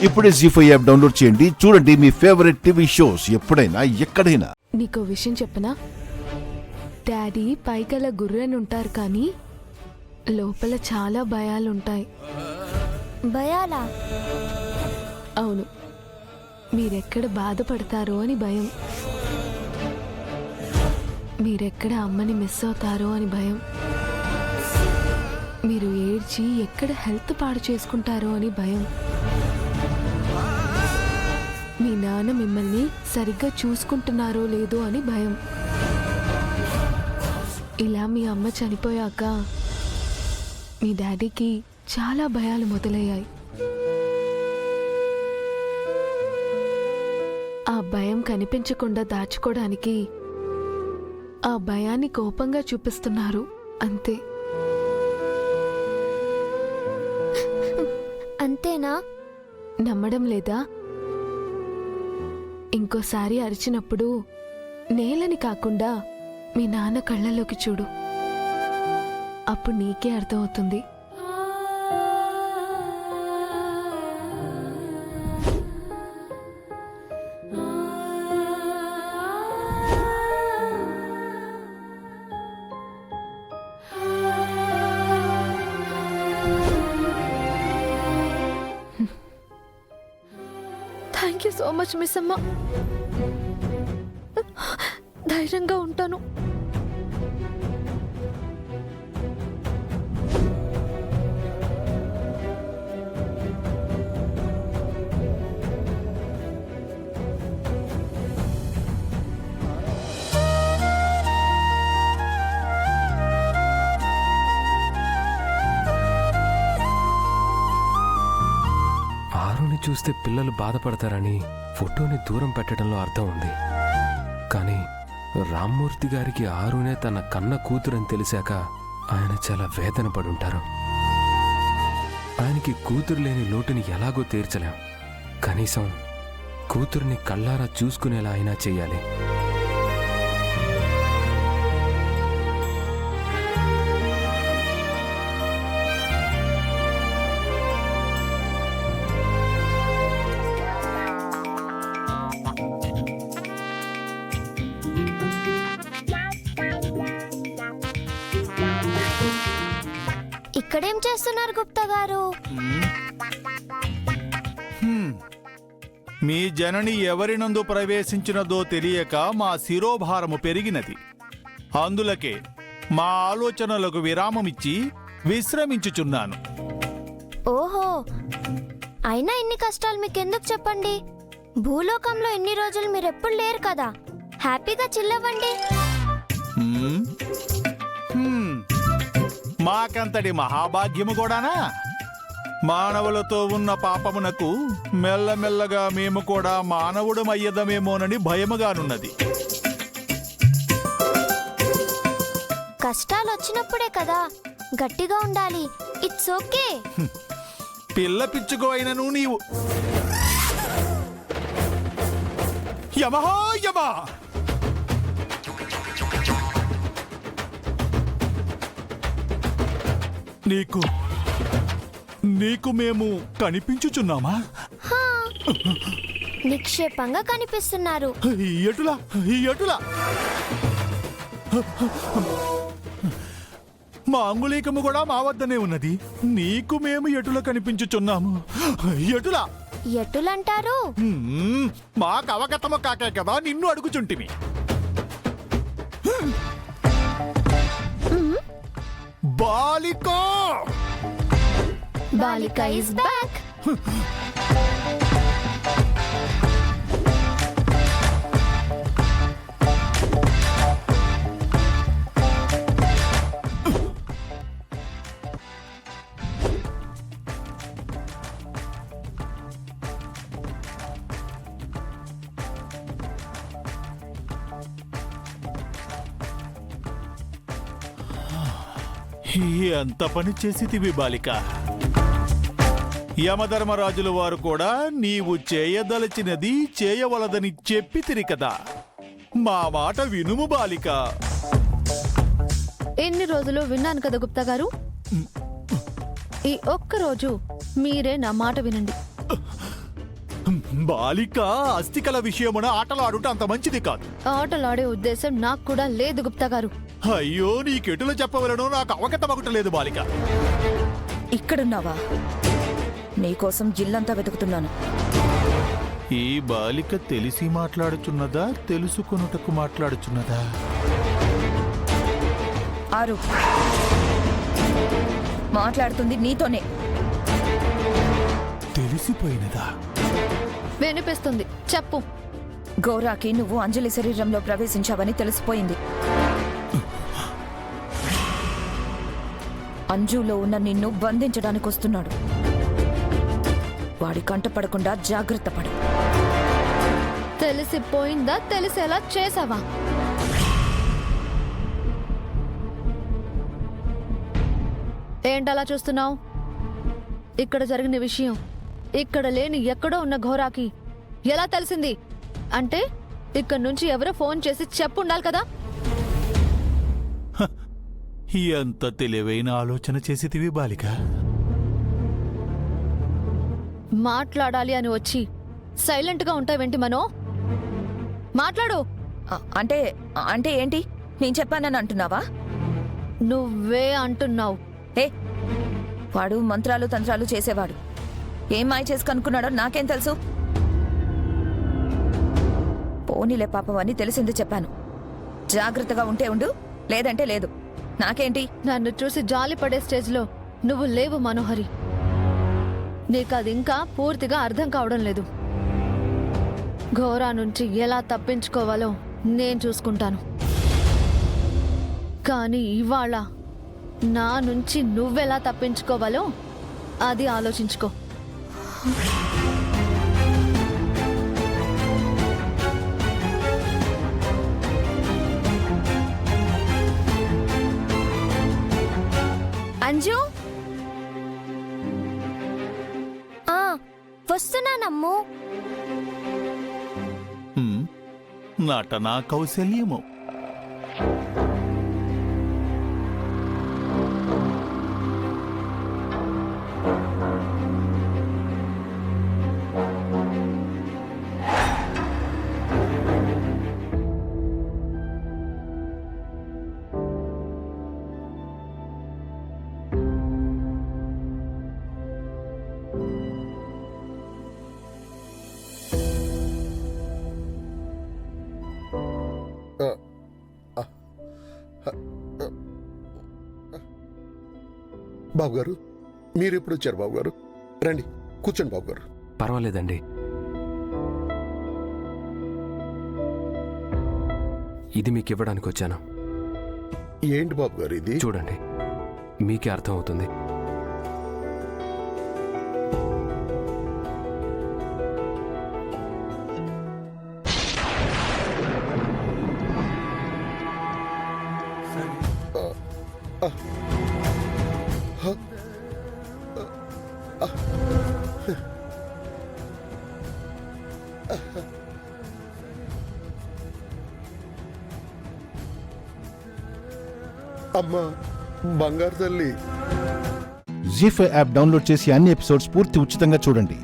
ఇప్పుడే జీ5 app download చేయండి. చూడండి మీ ఫేవరెట్ టీవీ షోస్ ఎప్పుడైనా ఎక్కడైనా. నీకో విషయం చెప్పనా? డాడీ పైకల గుర్రనుంటారు కానీ లోపల చాలా భయాలుంటాయి. భయాలా? అవును, మీరెక్కడ బాధపడతారో అని భయం, మీరెక్కడ అమ్మని మిస్ అవుతారో అని భయం, మీరు ఏడ్చి ఎక్కడ హెల్త్ పాడు చేసుకుంటారో అని భయం, మీ నాన్న మిమ్మల్ని సరిగ్గా చూసుకుంటున్నారో లేదో అని భయం. ఇలా మీ అమ్మ చనిపోయాక మీ డాడీకి చాలా భయాలు మొదలయ్యాయి. ఆ భయం కనిపించకుండా దాచుకోవడానికి ఆ భయాన్ని కోపంగా చూపిస్తున్నారు అంతే. అంతేనా? నమ్మడం లేదా? ఇంకోసారి అరిచినప్పుడు నేలని కాకుండా మీ నాన్న కళ్ళలోకి చూడు, అప్పుడు నీకే అర్థమవుతుంది. Thank you so much miss అమ్మ. ధైర్యంగా ఉంటాను. ఆరుని చూస్తే పిల్లలు బాధపడతారని ఫోటోని దూరం పెట్టడంలో అర్థం ఉంది. కానీ రామ్మూర్తి గారికి ఆరునే తన కన్న కూతురని తెలిసాక ఆయన చాలా వేదన పడుంటారు. ఆయనకి కూతురు లేని లోటుని ఎలాగో తీర్చలేం. కనీసం కూతుర్ని కళ్ళారా చూసుకునేలా అయినా చెయ్యాలి. ఇక్కడేం చేస్తున్నారు గుప్తా గారు? మీ జనని ఎవరినందు ప్రవేశించినదో తెలియక మా శిరోభారము పెరిగినది. అందులకే మా ఆలోచనలకు విరామమిచ్చి విశ్రమించుచున్నాను. ఓహో, అయినా ఇన్ని కష్టాలు మీకెందుకు చెప్పండి? భూలోకంలో ఇన్ని రోజులు మీరెప్పుడు లేరు కదా, హ్యాపీగా చిల్లవ్వండి. మాకంతటి మహాభాగ్యము కూడానా? మానవులతో ఉన్న పాపమునకు మెల్లమెల్లగా మేము కూడా మానవుడమయ్యదమేమోనని భయముగానున్నది. కష్టాలు వచ్చినప్పుడే కదా గట్టిగా ఉండాలి. It's okay. పిల్ల పిచ్చుకో అయినను నీవు యమహో యమా! నీకు మేము కనిపించుచున్నామా? నిక్షేపంగా కనిపిస్తున్నారు. ఎటులా ఎటులా? మా అంగుళీకము కూడా మా వద్దనే ఉన్నది. నీకు మేము ఎటులా కనిపించుచున్నాము? ఎటులా? ఎటులంటారు? మాకు అవగతము కాకే కదా నిన్ను అడుగుచుంటిమి. బాలికా! బాలిక ఇస్ బ్యాక్. ఎంత పని చేసితివి బాలిక! యమధర్మరాజుల వారు కూడా నీవు చేయదలచినది చేయవలదని చెప్పితిరి కదా. మా మాట వినుము బాలిక. ఎన్ని రోజులు విన్నాను కదా గుప్తా గారు. ఈ ఒక్క రోజు మీరే నా మాట వినండి. బాలిక అస్థికల విషయమున ఆటలు ఆడుట అంత మంచిది కాదు. ఆటలాడే ఉద్దేశం నాకు కూడా లేదు గుప్తా గారు. అయ్యో నీకెటులు చెప్పవలనో నాకు అవగతమగటలేదు బాలిక. ఇక్కడున్నావా? నీకోసం జిల్లంతా వెతుకుతున్నాను. ఈ బాలిక తెలిసి మాట్లాడుచున్నదా తెలుసుకొనుటకు మాట్లాడుచున్నదా? ఆరు, మాట్లాడుతుంది నీతోనే. తెలిసిపోయినదా? వినిపిస్తుంది, చెప్పు. గౌరాకి నువ్వు అంజలి శరీరంలో ప్రవేశించావని తెలిసిపోయింది. అంజులో ఉన్న నిన్ను బంధించడానికి వస్తున్నాడు. వాడి కంటపడకుండా జాగ్రత్త పడు. తెలిసిపోయిందా? తెలిసేలా చేసావా? ఏంటలా చూస్తున్నావు? ఇక్కడ జరిగిన విషయం ఇక్కడ లేని ఎక్కడో ఉన్న ఘోరాకి ఎలా తెలిసింది? అంటే ఇక్కడ నుంచి ఎవరో ఫోన్ చేసి చెప్పుండాలి కదా. ఎంత తెలివైన ఆలోచన చేసితివి బాలిక. మాట్లాడాలి అని వచ్చి సైలెంట్గా ఉంటావేంటి మనో? మాట్లాడు. అంటే అంటే ఏంటి? నేను చెప్పానని అంటున్నావా? నువ్వే అంటున్నావు. ఏ, వాడు మంత్రాలు తంత్రాలు చేసేవాడు. ఏం మాయ చేసి కనుక్కున్నాడో నాకేం తెలుసు? పోనీలే పాపం అని తెలిసింది చెప్పాను. జాగ్రత్తగా ఉంటే ఉండు, లేదంటే లేదు. నాకేంటి? నన్ను చూసి జాలి పడే స్టేజ్లో నువ్వు లేవు మనోహరి. నీకు అది ఇంకా పూర్తిగా అర్థం కావడం లేదు. ఘోరా నుంచి ఎలా తప్పించుకోవాలో నేను చూసుకుంటాను. కానీ ఇవాళ నా నుంచి నువ్వెలా తప్పించుకోవాలో అది ఆలోచించుకో. అంజు, వస్తున్నానమ్ము. నటనా కౌశల్యము. బాబు గారు, మీరెప్పుడు వచ్చారు బాబు గారు? రండి కూర్చోండి బాబు గారు. పర్వాలేదండి. ఇది మీకు ఇవ్వడానికి వచ్చాను. ఏంటి బాబు గారు ఇది? చూడండి, మీకే అర్థం అవుతుంది. అమ్మా బంగారు తల్లి. జీ5 యాప్ డౌన్లోడ్ చేసి అన్ని ఎపిసోడ్స్ పూర్తి ఉచితంగా చూడండి.